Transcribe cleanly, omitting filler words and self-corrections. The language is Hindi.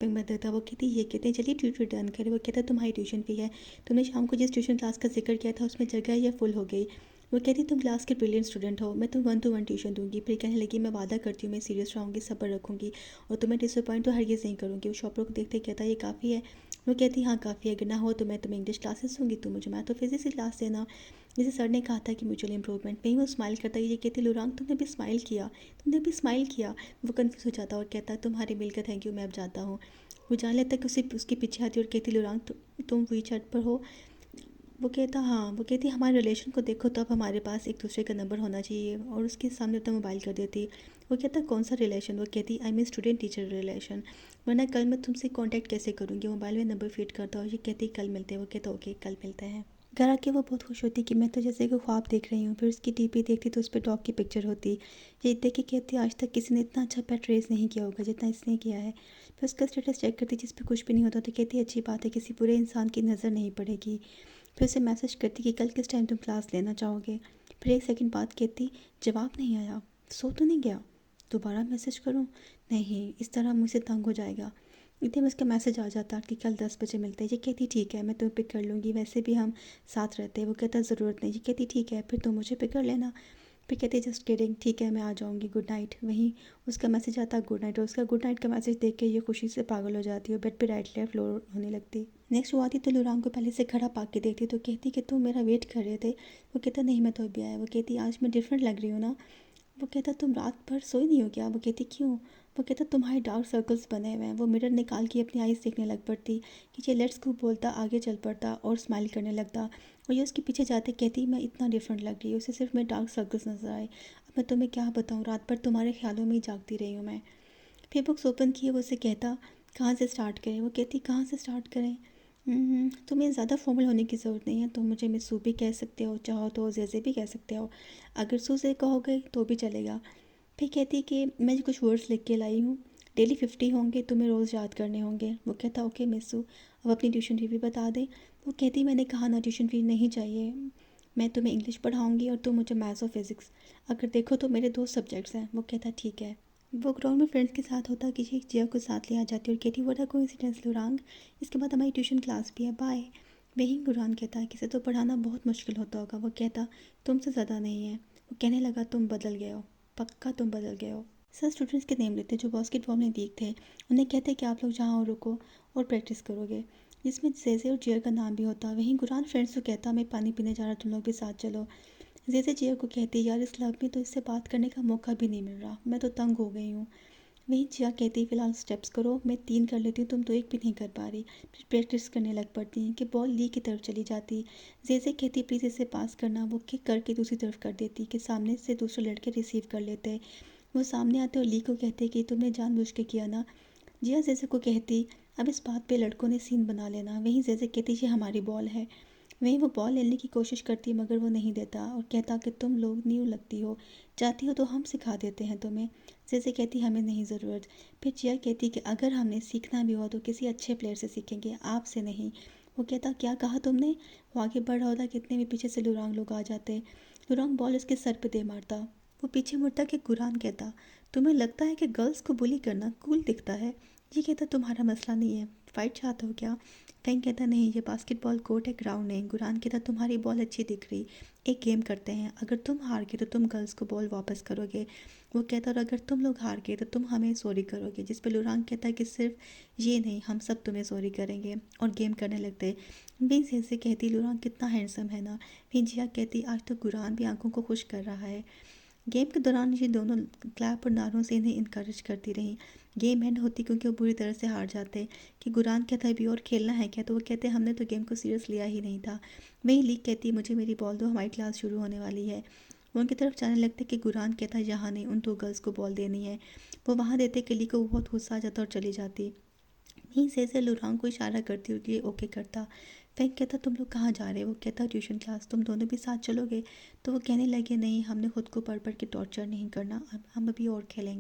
में देता। वो कहती ये कहते हैं चलिए ट्यूशन डन करें। वो कहता तुम्हारी ट्यूशन फ़ी है, तुमने शाम को जिस ट्यूशन क्लास का जिक्र किया था उसमें जगह या फुल हो गई। वो कहती तुम क्लास के ब्रिलियंट स्टूडेंट हो, मैं तुम 1-to-1 ट्यूशन दूंगी। फिर कहने लगी मैं वादा करती हूँ मैं सीरियस रहूँगी, सब्र रखूँगी और तुम्हें डिसअपॉइंट तो हरगिज़ नहीं करूँगी। वो शॉपर को देखते कहता ये काफ़ी है। वो कहती हाँ काफ़ी है, अगर ना हो तो मैं तुम्हें इंग्लिश क्लासेस दूँगी, तुम मुझे मैथ और फिजिक्स की क्लास देना, जैसे सर ने कहा था कि म्यूचुअल इंप्रूवमेंट। वहीं वो स्माइल करता है, ये कहती लुरांग तुमने भी स्माइल किया, तुमने भी स्माइल किया। वो कन्फ्यूज़ हो जाता है और कहता है तुम्हारे मिलकर थैंक यू, मैं अब जाता हूँ। वो जान लेता है कि उसे उसके पीछे आती है और कहती लुरांग तुम वीचैट पर हो। वो कहता हाँ। वो कहती हमारे रिलेशन को देखो तो अब हमारे पास एक दूसरे का नंबर होना चाहिए, और उसके सामने अपना मोबाइल कर देती। वो कहता कौन सा रिलेशन। वो कहती I mean student teacher relation, वरना कल मैं तुमसे कांटेक्ट कैसे करूँगी। मोबाइल में नंबर फीड करता और ये कहती कल मिलते हैं। वो कहता ओके कल मिलते हैं। घर आके वो बहुत खुश होती कि मैं तो जैसे कोई ख्वाब देख रही हूँ। फिर उसकी डीपी देखती तो उस पर डॉग की पिक्चर होती। ये देख के कहती आज तक किसी ने इतना अच्छा पेट रेस नहीं किया होगा जितना इसने किया है। फिर उसका स्टेटस चेक करती जिस पे कुछ भी नहीं होता तो कहती अच्छी बात है, किसी बुरे इंसान की नज़र नहीं पड़ेगी। फिर उसे मैसेज करती कि कल किस टाइम तुम क्लास लेना चाहोगे। फिर एक सेकंड बाद कहती जवाब नहीं आया, सो तो नहीं गया, दोबारा मैसेज करूँ। नहीं, इस तरह मुझसे तंग हो जाएगा। इतने में उसका मैसेज आ जाता कि कल 10 बजे मिलते हैं। ये कहती ठीक है मैं तुम्हें पिक कर लूँगी, वैसे भी हम साथ रहते हैं। वो कहता ज़रूरत नहीं। ये कहती ठीक है फिर तुम मुझे पिक कर लेना। फिर कहती जस्ट किडिंग, ठीक है मैं आ जाऊँगी, गुड नाइट। वहीं उसका मैसेज आता गुड नाइट, और उसका गुड नाइट का मैसेज देख के ये खुशी से पागल हो जाती है और बेड पे राइट लेफ्ट फ्लोर होने लगती। नेक्स्ट वो आती तो लुरांग को पहले से खड़ा पा के देखती तो कहती कि तुम मेरा वेट कर रहे थे। वो कहता नहीं मैं तो अभी आया। वो कहती आज मैं डिफरेंट लग रही हूँ ना। वो कहता तुम रात भर सोई नहीं हो क्या। वो कहती क्यों। वो कहता तुम्हारे डार्क सर्कल्स बने हुए हैं। वो मिरर निकाल के अपनी आईज देखने लग पड़ती कि ये लेट्स गो बोलता आगे चल पड़ता और स्माइल करने लगता, और ये उसके पीछे जाते कहती मैं इतना डिफरेंट लग रही हूँ, उसे सिर्फ मेरे डार्क सर्कल्स नजर आए। अब मैं तुम्हें क्या बताऊँ, रात भर तुम्हारे ख्यालों में ही जागती रही हूँ मैं। फिर बुक्स ओपन किए वो उसे कहता कहाँ से स्टार्ट करें। वो कहती कहाँ से स्टार्ट करें। तुम्हें ज़्यादा फॉर्मल होने की ज़रूरत नहीं है, तुम मुझे मिसू भी कह सकते हो, चाहो तो जेजे भी कह सकते हो, अगर सू से कहोगे तो भी चलेगा। फिर कहती कि मैं कुछ वर्ड्स लिख के लाई हूँ, डेली 50 होंगे, तुम्हें रोज़ याद करने होंगे। वो कहता ओके मिसू, अब अपनी ट्यूशन फी भी बता दे। वो कहती मैंने कहा ना ट्यूशन फी नहीं चाहिए, मैं तुम्हें इंग्लिश पढ़ाऊँगी और तुम मुझे मैथ्स और फिज़िक्स, अगर देखो तो मेरे 2 सब्जेक्ट्स हैं। वो कहता ठीक है। वो ग्राउंड में फ्रेंड्स के साथ होता कि जिया को साथ ले आ जाती और कहती व्हाट अ कोइंसिडेंस लुरांग, इसके बाद हमारी ट्यूशन क्लास भी है, बाय। वहीं गुरान कहता किसे तो पढ़ाना बहुत मुश्किल होता होगा। वो कहता तुमसे ज़्यादा नहीं है। वो कहने लगा तुम बदल गए हो, पक्का तुम बदल गए हो। सर स्टूडेंट्स के नेम लेते जो बास्केटबॉल में वीक थे, उन्हें कहते कि आप लोग जहाँ रुको और प्रैक्टिस करोगे, जिसमें जेजे और जियर का नाम भी होता। वहीं गुरान फ्रेंड्स को कहता मैं पानी पीने जा रहा, तुम लोग भी साथ चलो। जेजे जियर को कहती यार इस क्लब में तो इससे बात करने का मौका भी नहीं मिल रहा, मैं तो तंग हो गई हूँ। वहीं जिया कहती फ़िलहाल स्टेप्स करो, मैं 3 कर लेती हूँ, तुम तो एक भी नहीं कर पा रही। फिर प्रैक्टिस करने लग पड़ती कि बॉल ली की तरफ चली जाती। जेजे कहती प्लीज़ इसे पास करना। वो किक करके दूसरी तरफ कर देती कि सामने से दूसरे लड़के रिसीव कर लेते। वो सामने आते और ली को कहते कि तुमने जानबूझ के किया ना। जिया जेजे को कहती अब इस बात पे लड़कों ने सीन बना लेना। वहीं जेजे कहती ये हमारी बॉल है। वहीं वो बॉल लेने की कोशिश करती मगर वो नहीं देता और कहता कि तुम लोग न्यू लगती हो, चाहती हो तो हम सिखा देते हैं तुम्हें। जेजे कहती हमें नहीं ज़रूरत। फिर जिया कहती कि अगर हमने सीखना भी हुआ तो किसी अच्छे प्लेयर से सीखेंगे, आपसे नहीं। वो कहता क्या कहा तुमने। वो आगे बढ़ रहा होता कितने भी पीछे से लुरांग लोग आ जाते। लुरांग बॉल उसके सर पे दे मारता। वो पीछे मुड़ता कि गुरान कहता तुम्हें लगता है कि गर्ल्स को बुली करना कूल दिखता है। ये कहता तुम्हारा मसला नहीं है, फाइट चाहते हो क्या। फैंग कहता नहीं ये बास्केटबॉल कोर्ट है, ग्राउंड नहीं। गुरान कहता तुम्हारी बॉल अच्छी दिख रही, एक गेम करते हैं, अगर तुम हार गए तो तुम गर्ल्स को बॉल वापस करोगे। वो कहता और अगर तुम लोग हार गए तो तुम हमें सॉरी करोगे। जिस पे लुरांग कहता है कि सिर्फ ये नहीं हम सब तुम्हें सॉरी करेंगे, और गेम करने लगते। बीस ऐसे कहती लुरांग कितना हैंडसम है ना। फिर जिया कहती आज तो गुरान भी आंखों को खुश कर रहा है। गेम के दौरान ये दोनों क्लैप और नारों से इन्हें इनकरेज करती रहीं। गेम एंड होती क्योंकि वो बुरी तरह से हार जाते कि गुरान कहता है अभी और खेलना है क्या, तो वो कहते हमने तो गेम को सीरियस लिया ही नहीं था। वहीं लीग कहती मुझे मेरी बॉल दो, हमारी क्लास शुरू होने वाली है। वो उनकी तरफ जाने लगते कि गुरान कहता यहाँ नहीं, उन 2 गर्ल्स को बॉल देनी है। वो वहाँ देते कि ली को बहुत गुस्सा आ जाता और चली जाती। वहीं से लुरांग को इशारा करती और ये ओके करता। फैंक कहता तुम लोग कहाँ जा रहे हो। वो कहता ट्यूशन क्लास, तुम दोनों भी साथ चलोगे। तो वो कहने लगे नहीं, हमने खुद को पढ़ पढ़ के टॉर्चर नहीं करना, अब हम अभी और खेलेंगे।